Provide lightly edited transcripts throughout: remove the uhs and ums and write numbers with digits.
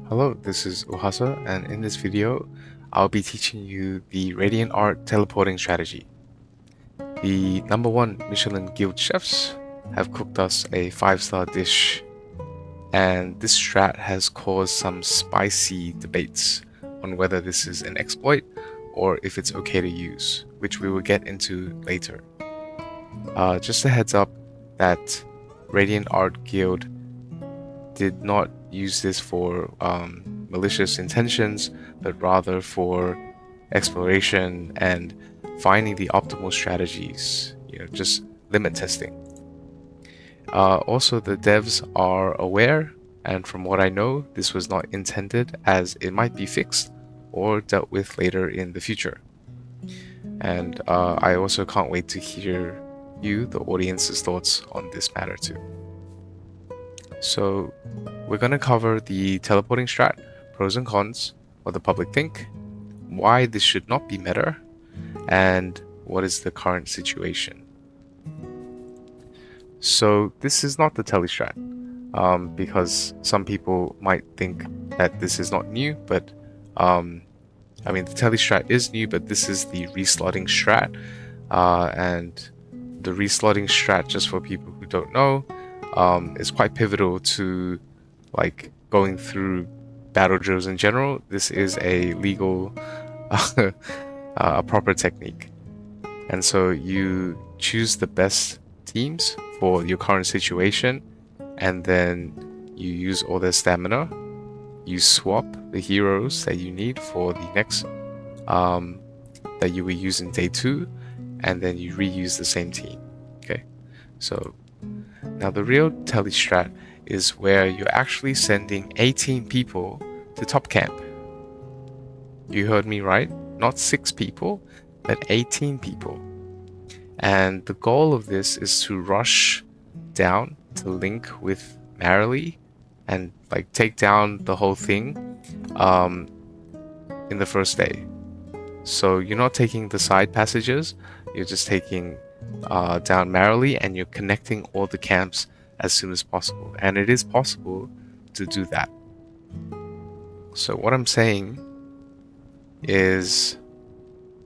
Hello, this is Uhasa, and in this video, I'll be teaching you the Radiantart teleporting strategy. The number one Michelin Guild chefs have cooked us a 5-star dish, and this strat has caused some spicy debates on whether this is an exploit or if it's okay to use, which we will get into later. Just a heads up that Radiantart Guild did not use this for malicious intentions, but rather for exploration and finding the optimal strategies, just limit testing. Also, the devs are aware, and from what I know, this was not intended, as it might be fixed or dealt with later in the future. And I also can't wait to hear you, the audience's thoughts on this matter too. So we're going to cover the teleporting strat, pros and cons, what the public think, why this should not be meta, and what is the current situation. So this is not the Tele strat, because some people might think that this is not new, but the Tele strat is new, but this is the reslotting strat, and the reslotting strat, just for people who don't know, is quite pivotal to going through battle drills in general. This is a legal, a proper technique, and so you choose the best teams for your current situation, and then you use all their stamina. You swap the heroes that you need for the next that you will use in day 2, and then you reuse the same team. Okay, so now the real Tele strat is where you're actually sending 18 people to top camp. You heard me right, not 6 people, but 18 people. And the goal of this is to rush down to link with Marilee and take down the whole thing in the first day. So you're not taking the side passages, you're just taking down Marilee, and you're connecting all the camps as soon as possible. And it is possible to do that. So what I'm saying is,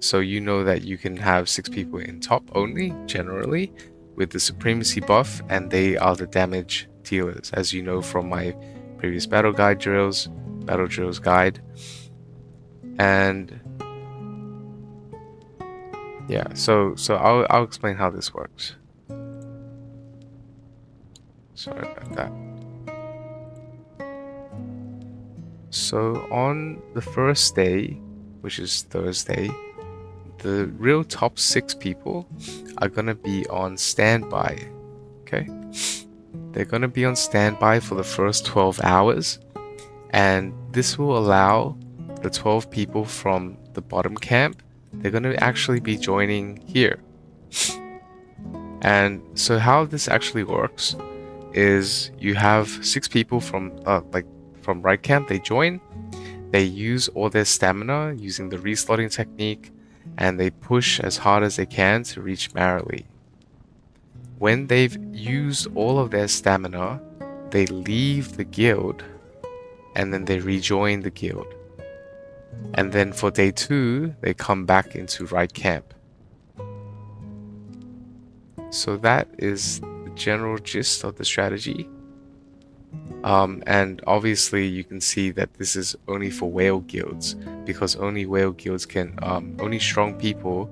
so you know that you can have 6 people in top only, generally, with the supremacy buff, and they are the damage dealers, as you know from my previous battle drills guide. And yeah, so I'll explain how this works. Sorry about that. So on the first day, which is Thursday, the real top 6 people are gonna be on standby. Okay, they're gonna be on standby for the first 12 hours, and this will allow the 12 people from the bottom camp, they're gonna actually be joining here. And so how this actually works is you have 6 people from right camp, they join, they use all their stamina using the reslotting technique, and they push as hard as they can to reach Marilee. When they've used all of their stamina, they leave the guild, and then they rejoin the guild. And then for day 2, they come back into right camp. So that is the general gist of the strategy. And obviously you can see that this is only for whale guilds, because only whale guilds can, only strong people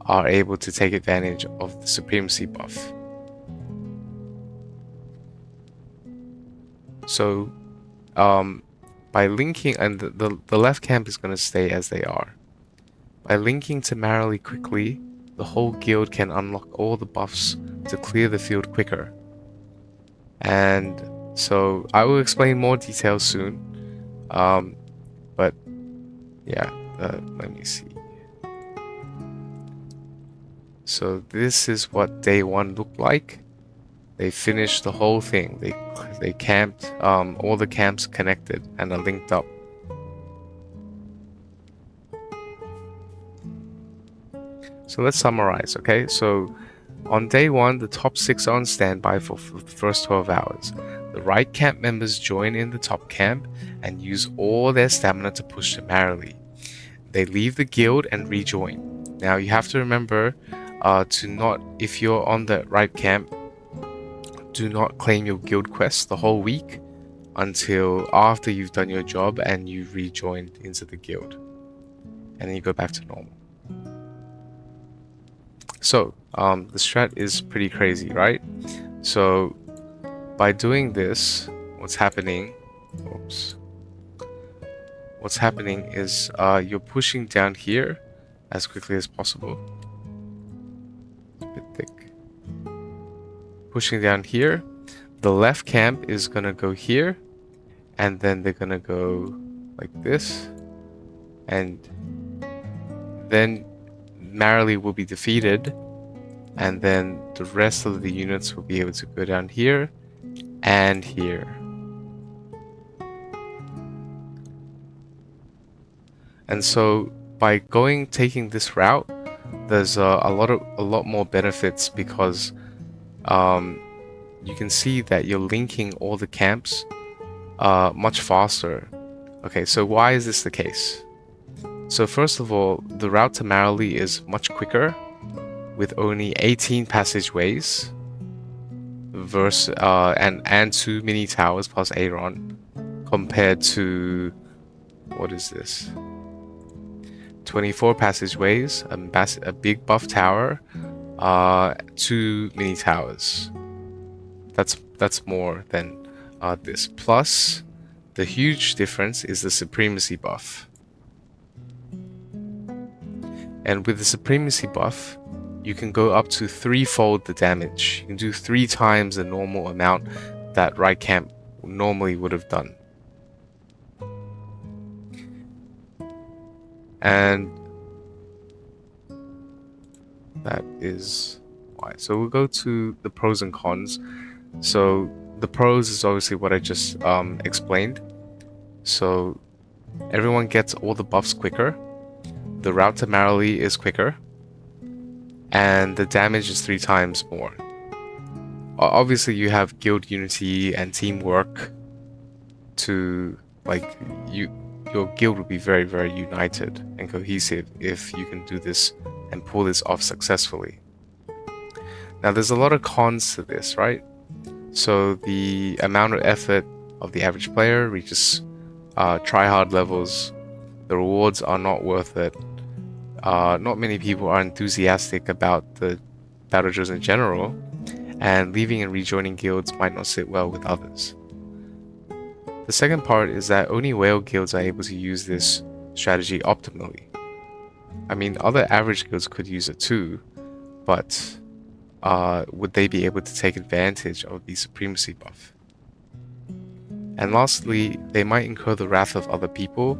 are able to take advantage of the supremacy buff. So by linking, and the left camp is going to stay as they are. By linking to Marilee quickly, the whole guild can unlock all the buffs to clear the field quicker. And so I will explain more details soon, but yeah, let me see. So this is what day 1 looked like. They finished the whole thing. They camped, all the camps connected and are linked up. So let's summarize, okay? So on day 1, the top 6 are on standby for the first 12 hours. The right camp members join in the top camp and use all their stamina to push to Marley. They leave the guild and rejoin. Now you have to remember to not, if you're on the right camp, do not claim your guild quest the whole week until after you've done your job and you rejoined into the guild. And then you go back to normal. So, the strat is pretty crazy, right? So, by doing this, what's happening is you're pushing down here as quickly as possible. It's a bit thick. Pushing down here. The left camp is gonna go here, and then they're gonna go like this, and then Marley will be defeated, and then the rest of the units will be able to go down here and here. And so by taking this route, there's a lot more benefits because you can see that you're linking all the camps much faster. Okay, so why is this the case? So first of all, the route to Marley is much quicker with only 18 passageways versus and 2 mini towers plus Aeron compared to, what is this? 24 passageways, a big buff tower, 2 mini towers. That's more than this. Plus, the huge difference is the supremacy buff. And with the supremacy buff, you can go up to 3-fold the damage. You can do 3 times the normal amount that right camp normally would have done. And that is why. So we'll go to the pros and cons. So the pros is obviously what I just explained. So everyone gets all the buffs quicker. The route to Marley is quicker. And the damage is 3 times more. Obviously you have guild unity and teamwork to, like, your guild will be very, very united and cohesive if you can do this and pull this off successfully. Now there's a lot of cons to this, right? So the amount of effort of the average player reaches try-hard levels. The rewards are not worth it. Not many people are enthusiastic about the battle drills in general, and leaving and rejoining guilds might not sit well with others. The second part is that only whale guilds are able to use this strategy optimally. I mean, other average guilds could use it too, but would they be able to take advantage of the supremacy buff? And lastly, they might incur the wrath of other people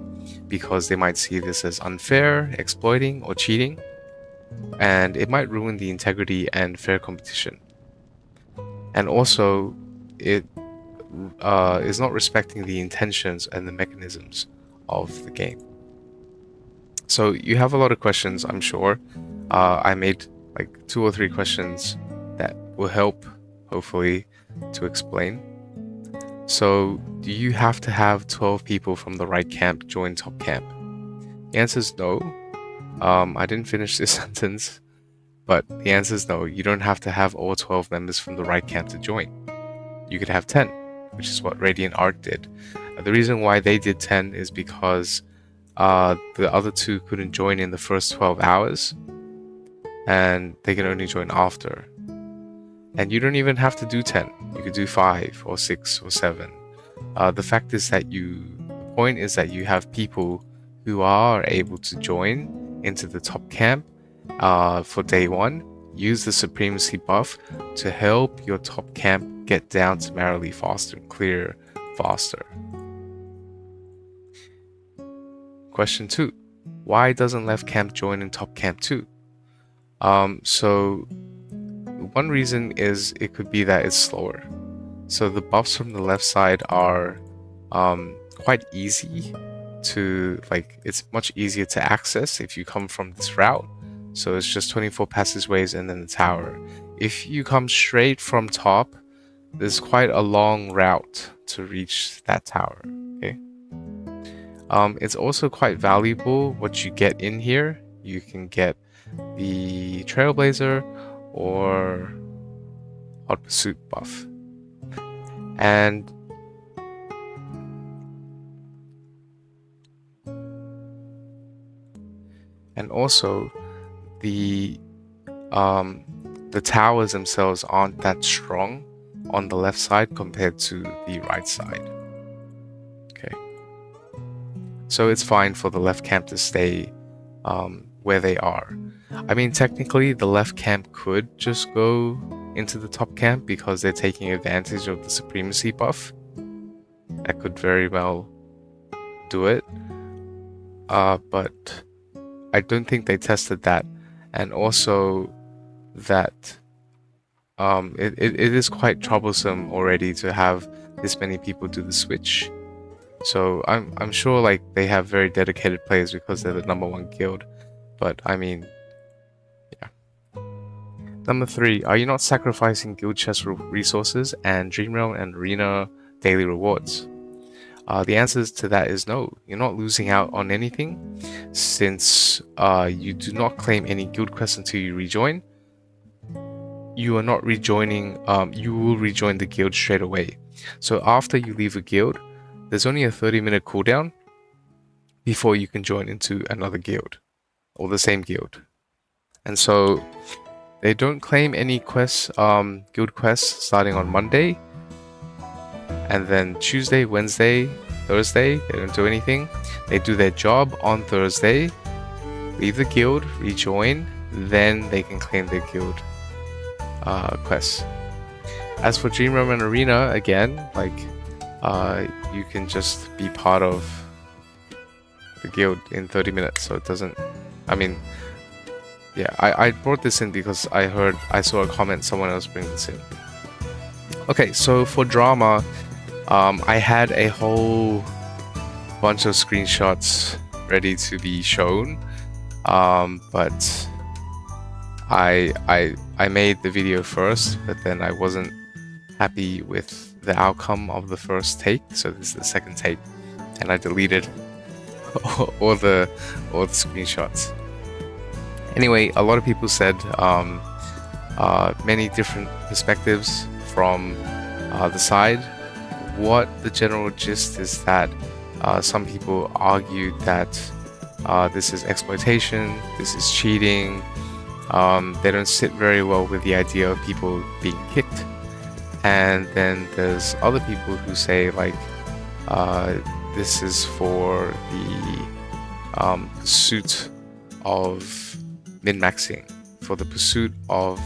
because they might see this as unfair, exploiting, or cheating, and it might ruin the integrity and fair competition. And also, it is not respecting the intentions and the mechanisms of the game. So you have a lot of questions, I'm sure. I made like 2 or 3 questions that will help, hopefully, to explain. So, do you have to have 12 people from the right camp join top camp? The answer is no. I didn't finish this sentence, but the answer is no. You don't have to have all 12 members from the right camp to join. You could have 10, which is what Radiantart did. The reason why they did 10 is because the other 2 couldn't join in the first 12 hours, and they can only join after. And you don't even have to do 10. You could do 5 or 6 or 7. The fact is that the point is that you have people who are able to join into the top camp for day 1. Use the supremacy buff to help your top camp get down to Marley faster and clear faster. Question 2. Why doesn't left camp join in top camp too? So one reason is it could be that it's slower. So the buffs from the left side are quite easy to, like, it's much easier to access if you come from this route. So it's just 24 passageways and then the tower. If you come straight from top, there's quite a long route to reach that tower. Okay. It's also quite valuable what you get in here. You can get the Trailblazer or Hot Pursuit buff. And also the towers themselves aren't that strong on the left side compared to the right side. Okay. So it's fine for the left camp to stay where they are. I mean, technically, the left camp could just go into the top camp because they're taking advantage of the supremacy buff. That could very well do it. But I don't think they tested that. And also that it is quite troublesome already to have this many people do the switch. So I'm sure like they have very dedicated players because they're the #1 guild. But I mean, yeah. Number 3, are you not sacrificing guild chest resources and Dream Realm and Arena daily rewards? The answer to that is no. You're not losing out on anything since you do not claim any guild quests until you rejoin. You are not rejoining, you will rejoin the guild straight away. So after you leave a guild, there's only a 30-minute cooldown before you can join into another guild or the same guild. And so they don't claim any quests, guild quests starting on Monday. And then Tuesday, Wednesday, Thursday, they don't do anything. They do their job on Thursday, leave the guild, rejoin, then they can claim their guild quests. As for Dream Realm and Arena, again, like you can just be part of the guild in 30 minutes, so it doesn't, I mean, yeah, I brought this in because I saw a comment someone else bring this in. Okay, so for drama, I had a whole bunch of screenshots ready to be shown, but I made the video first, but then I wasn't happy with the outcome of the first take, so this is the second take, and I deleted all the screenshots. Anyway, a lot of people said many different perspectives from the side. What the general gist is that some people argued that this is exploitation, this is cheating. They don't sit very well with the idea of people being kicked. And then there's other people who say like this is for the pursuit of min-maxing, for the pursuit of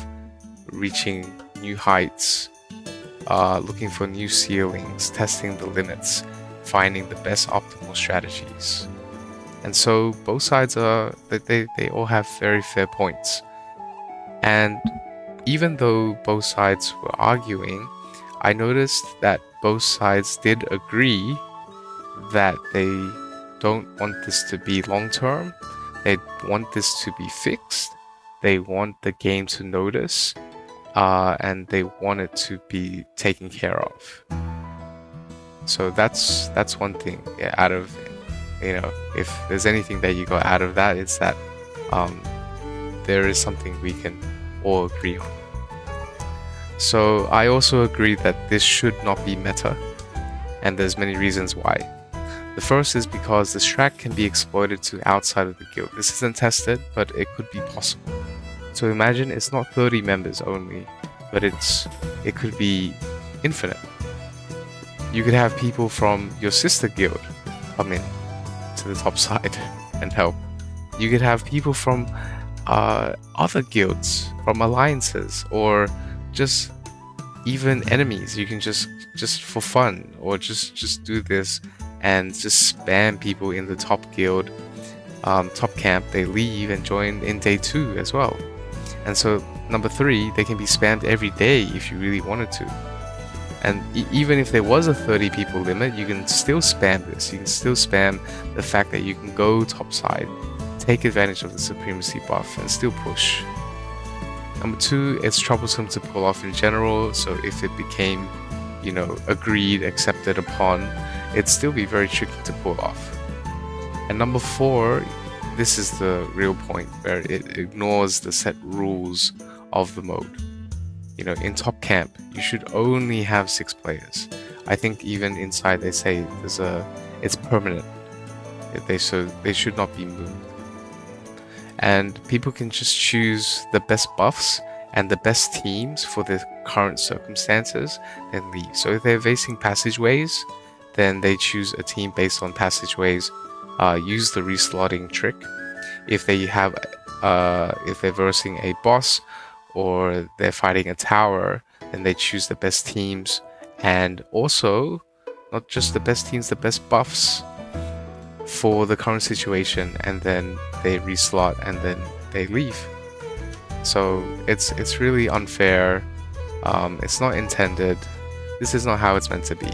reaching new heights, looking for new ceilings, testing the limits, finding the best optimal strategies. And so both sides are, they all have very fair points. And even though both sides were arguing, I noticed that both sides did agree that they don't want this to be long-term. They want this to be fixed. They want the game to notice, and they want it to be taken care of. So that's one thing out of, you know, if there's anything that you got out of that, it's that there is something we can all agree on. So I also agree that this should not be meta, and there's many reasons why. The first is because the Strat can be exploited to outside of the guild. This isn't tested, but it could be possible. So imagine it's not 30 members only, but it could be infinite. You could have people from your sister guild come in to the top side and help. You could have people from other guilds, from alliances, or just even enemies. You can just for fun, or just do this and just spam people in the top guild, top camp. They leave and join in day 2 as well. And so number 3, they can be spammed every day if you really wanted to. And even if there was a 30 people limit, you can still spam this. You can still spam the fact that you can go topside, take advantage of the supremacy buff, and still push. Number two, it's troublesome to pull off in general, so if it became, agreed, accepted upon, it'd still be very tricky to pull off. And number four, this is the real point where it ignores the set rules of the mode. In top camp, you should only have 6 players. I think even inside they say it's permanent. They should not be moved. And people can just choose the best buffs and the best teams for the current circumstances, then leave. So if they're facing passageways, then they choose a team based on passageways, use the reslotting trick. If they're versing a boss or they're fighting a tower, then they choose the best teams, and also not just the best teams, the best buffs for the current situation, and then they reslot and then they leave. So it's really unfair. It's not intended. This is not how it's meant to be.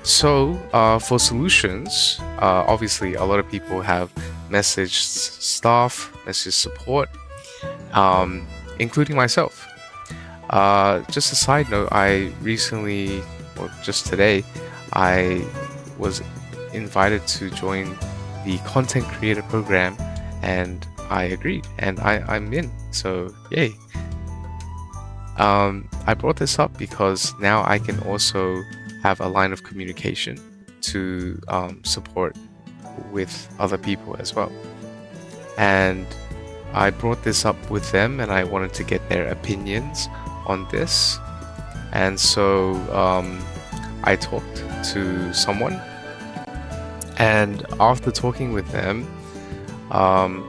So for solutions, obviously a lot of people have messaged staff, messaged support, including myself. Just a side note, I recently, or just today, I was invited to join the content creator program, and I agreed, and I'm in, so yay. I brought this up because now I can also have a line of communication to support with other people as well. And I brought this up with them, and I wanted to get their opinions on this. And so I talked to someone, and after talking with them, well,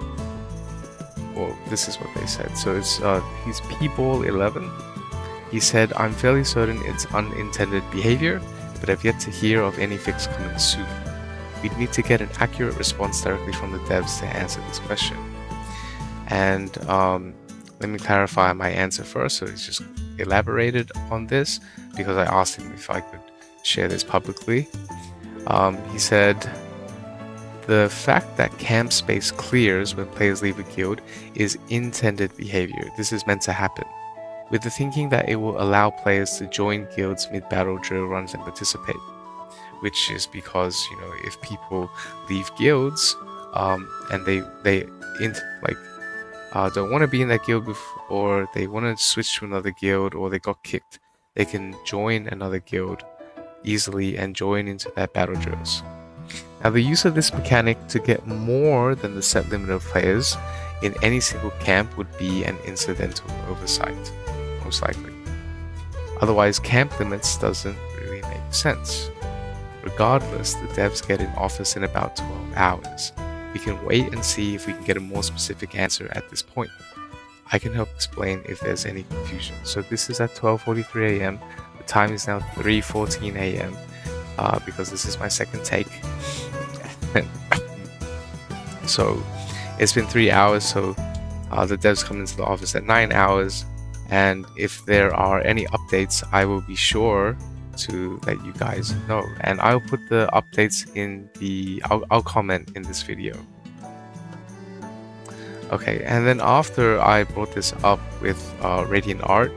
this is what they said. So it's he's People11. He said, "I'm fairly certain it's unintended behavior, but I've yet to hear of any fix coming soon. We'd need to get an accurate response directly from the devs to answer this question." And let me clarify my answer first. So he's just elaborated on this because I asked him if I could share this publicly. He said, "The fact that camp space clears when players leave a guild is intended behavior. This is meant to happen, with the thinking that it will allow players to join guilds mid-battle drill runs and participate, which is because, if people leave guilds and they don't want to be in that guild or they want to switch to another guild, or they got kicked, they can join another guild easily and join into that battle drills. Now, the use of this mechanic to get more than the set limit of players in any single camp would be an incidental oversight, most likely. Otherwise, camp limits doesn't really make sense. Regardless, the devs get in office in about 12 hours. We can wait and see if we can get a more specific answer at this point. I can help explain if there's any confusion." So this is at 12:43 a.m. The time is now 3:14 a.m. Because this is my second take. So it's been 3 hours, so the devs come into the office at 9 hours, and if there are any updates, I will be sure to let you guys know, and I'll put the updates in I'll comment in this video. Okay, and then after I brought this up with Radiantart,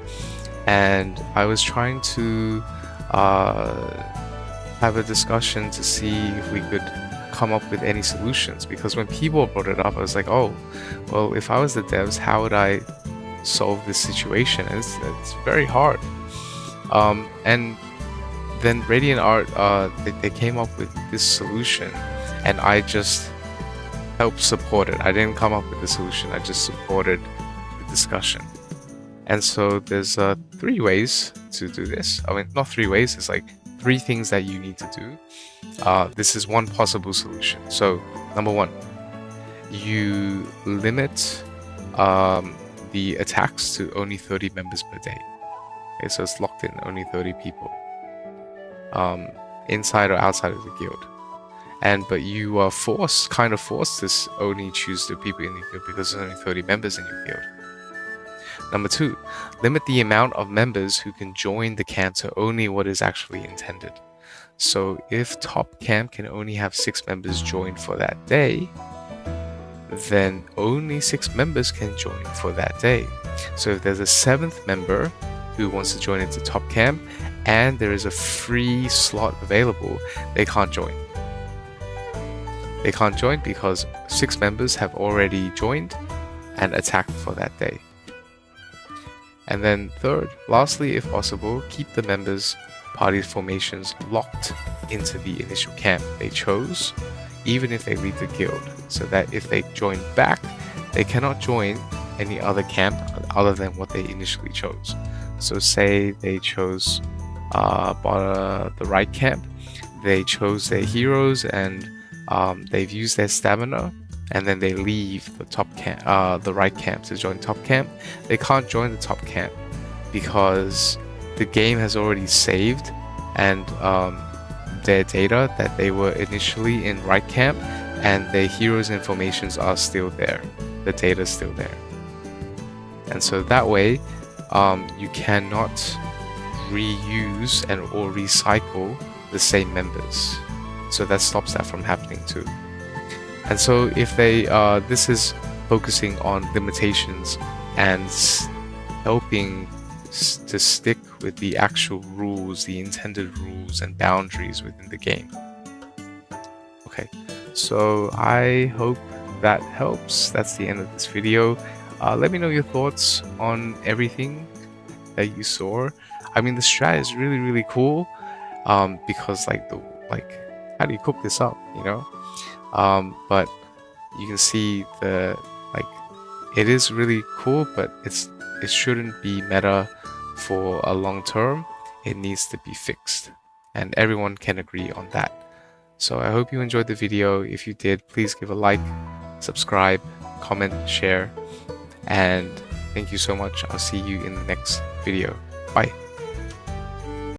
and I was trying to have a discussion to see if we could come up with any solutions, because when people brought it up, I was like, oh, well, if I was the devs, how would I solve this situation? And it's very hard. And then Radiantart, they came up with this solution, and I just helped support it. I didn't come up with the solution, I just supported the discussion. And so there's 3 ways to do this. I mean, not 3 ways, it's like 3 things that you need to do. This is one possible solution. So number 1, you limit the attacks to only 30 members per day. Okay, so it's locked in, only 30 people, inside or outside of the guild. But you are kind of forced to only choose the people in the guild because there's only 30 members in your guild. Number 2, limit the amount of members who can join the camp to only what is actually intended. So if top camp can only have 6 members join for that day, then only 6 members can join for that day. So if there's a 7th member who wants to join into top camp and there is a free slot available, they can't join. They can't join because 6 members have already joined and attacked for that day. And then third, lastly, if possible, keep the members' party formations locked into the initial camp they chose, even if they leave the guild, so that if they join back, they cannot join any other camp other than what they initially chose. So say they chose the right camp, they chose their heroes and they've used their stamina, and then they leave the top camp, the right camp to join top camp. They can't join the top camp because the game has already saved and their data that they were initially in right camp, and their heroes and formations are still there. The data is still there, and so that way you cannot reuse and or recycle the same members. So that stops that from happening too. And so if they this is focusing on limitations and helping to stick with the actual rules, the intended rules and boundaries within the game. Okay, so I hope that helps. That's the end of this video. Let me know your thoughts on everything that you saw. I mean, the strat is really cool because like how do you cook this up, you know? But you can see it is really cool, but it shouldn't be meta for a long term. It needs to be fixed, and everyone can agree on that. So I hope you enjoyed the video. If you did, please give a like, subscribe, comment, share, and thank you so much. I'll see you in the next video. Bye.